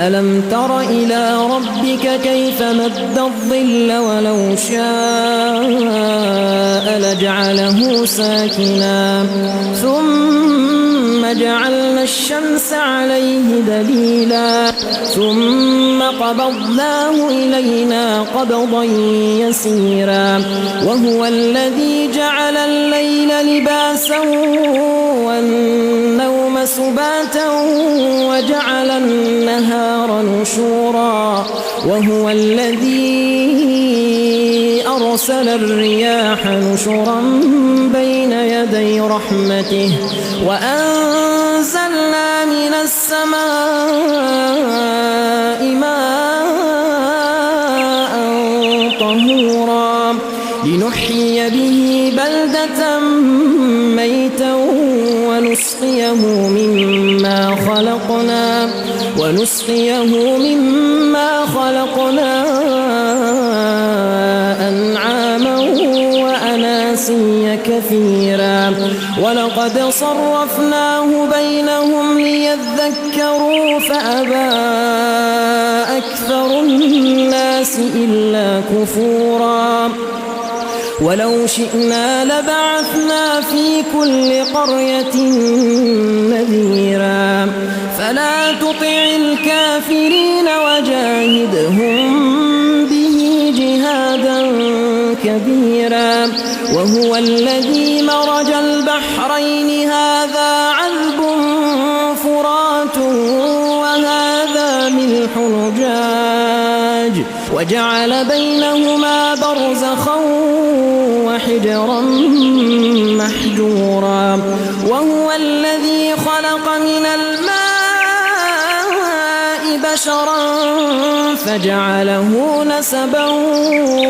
ألم تر إلى ربك كيف مد الظل ولو شاء لجعله ساكنا ثم جعلنا الشمس عليه دليلا ثم قبضناه إلينا قبضا يسيرا وهو الذي جعل الليل لباسا والنوم سباتا وجعل النهار نشورا وهو الذي أرسل الرياح نشرا بين يدي رحمته وأنزلنا من السماء ماء طهورا لنحيي به بلدة ميتا ونسقيه مما خلقنا أنعاما وأناسيا كثيرا ولقد صرفناه بينهم ليذكروا فأبى أكثر الناس إلا كفورا ولو شئنا لبعثنا في كل قرية نذيرا فلا تطع الكافرين وجاهدهم به جهادا كبيرا وهو الذي مرج البحرين هذا عذب فرات وهذا ملح أجاج وجعل بينهما برزخا وحجرا محجورا وهو الذي خلق من الماء بشرا فجعله نسبا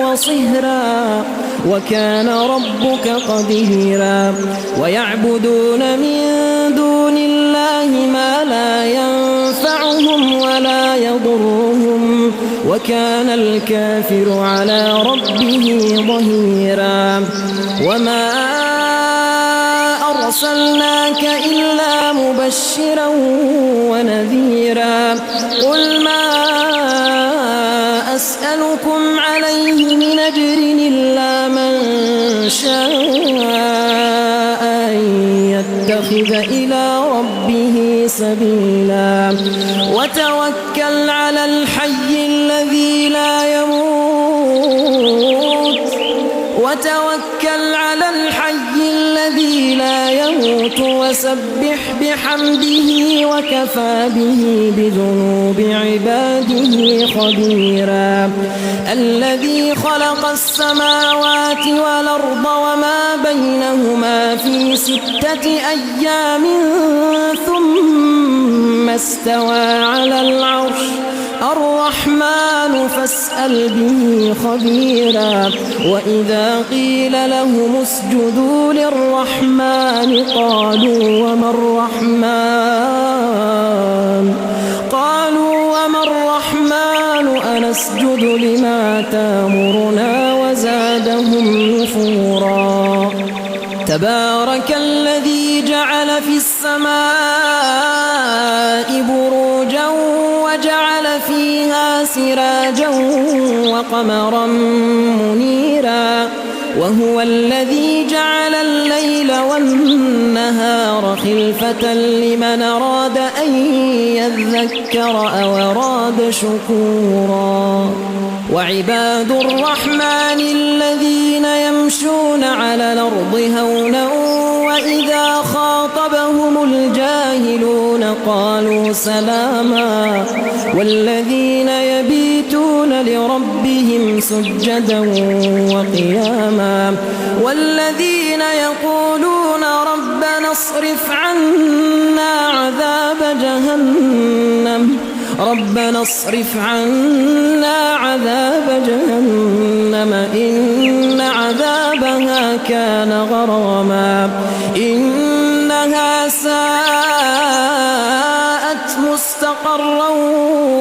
وصهرا وكان ربك قديرا ويعبدون من دون الله ما لا ينفعهم ولا يضرهم وكان الكافر على ربه ظهيرا وما أرسلناك إلا مبشرا ونذيرا قل ما أسألكم عليه من أجر إلا من شاء أن يتخذ إلى ربه سبيلا وتوكل على الحي الذي لا يموت وسبح بحمده وكفى به بذنوب عباده خبيرا الذي خلق السماوات والأرض وما بينهما في 6 أيام ثم استوى على العرش الرحمن فاسأل به خبيرا وإذا قيل لهم اسجدوا للرحمن قالوا وما الرحمن أنسجد لما تامرنا وزادهم نفورا تبارك الذي جعل في السماء بروجا وجعل فيها سراجا وقمرا منيرا وهو الذي جعل الليل والنهار خلفة لمن أراد أن يذكر أو أراد شكورا وعباد الرحمن الذين يمشون على الأرض هونا وإذا خاطبهم الجاهلون قالوا سلاما والذين يبيتون لربهم سجدا وقياما والذين يقولون ربنا اصرف عنا عذاب جهنم إن عذابها كان غراما إنها ساءت مستقرا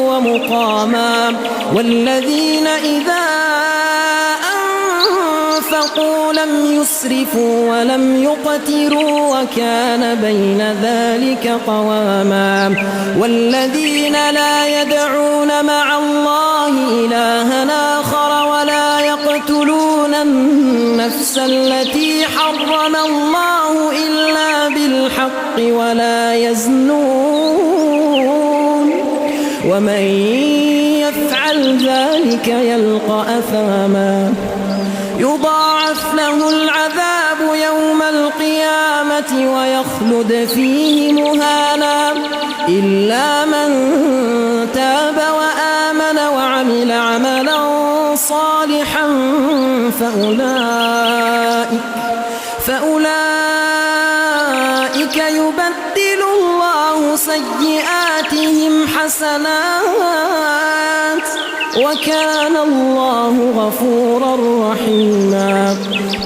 ومقاما والذين إذا أنفقوا لم يسرفوا ولم يقتروا وكان بين ذلك قواما والذين لا يدعون مع الله إلها آخر ولا يقتلون النفس التي حرم الله إلا بالحق ولا يزنون ومن يفعل ذلك يلقى أثاما يضاعف له العذاب يوم القيامة ويخلد فيه مهانا إلا من تاب وآمن وعمل عملا صالحا فأولئك يبدل الله سيئاتهم حسنات وكان الله غفورا رحيما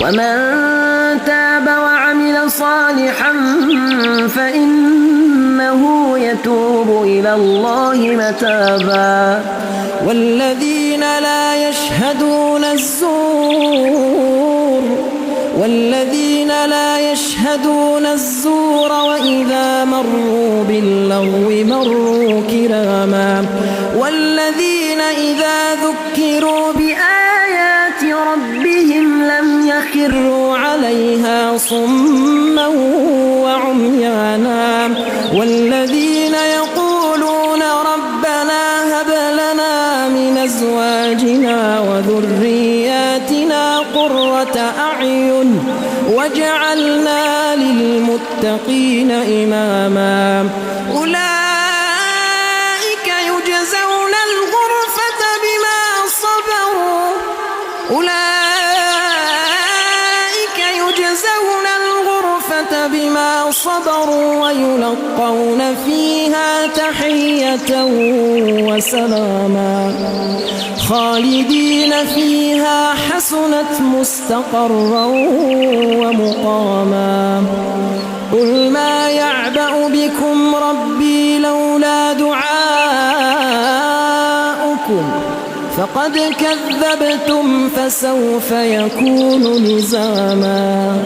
ومن تاب وعمل صالحا فإنه يتوب إلى الله متابا والذين لا يشهدون الزور وإذا مروا باللغو مروا كراما والذين إذا ذكروا بآيات ربهم لم يخروا عليها صما وعميانا والذين يقولون ربنا هب لنا من أزواجنا وذرياتنا قرة أعين وجعلنا للمتقين إماما أولئك يجزون الغرفة بما صبروا ويلقون فيها تحية وسلاما خالدين فيها حسنت مستقرا ومقاما قل ما يعبأ بكم ربي لولا دعاؤكم فقد كذبتم فسوف يكون لزاما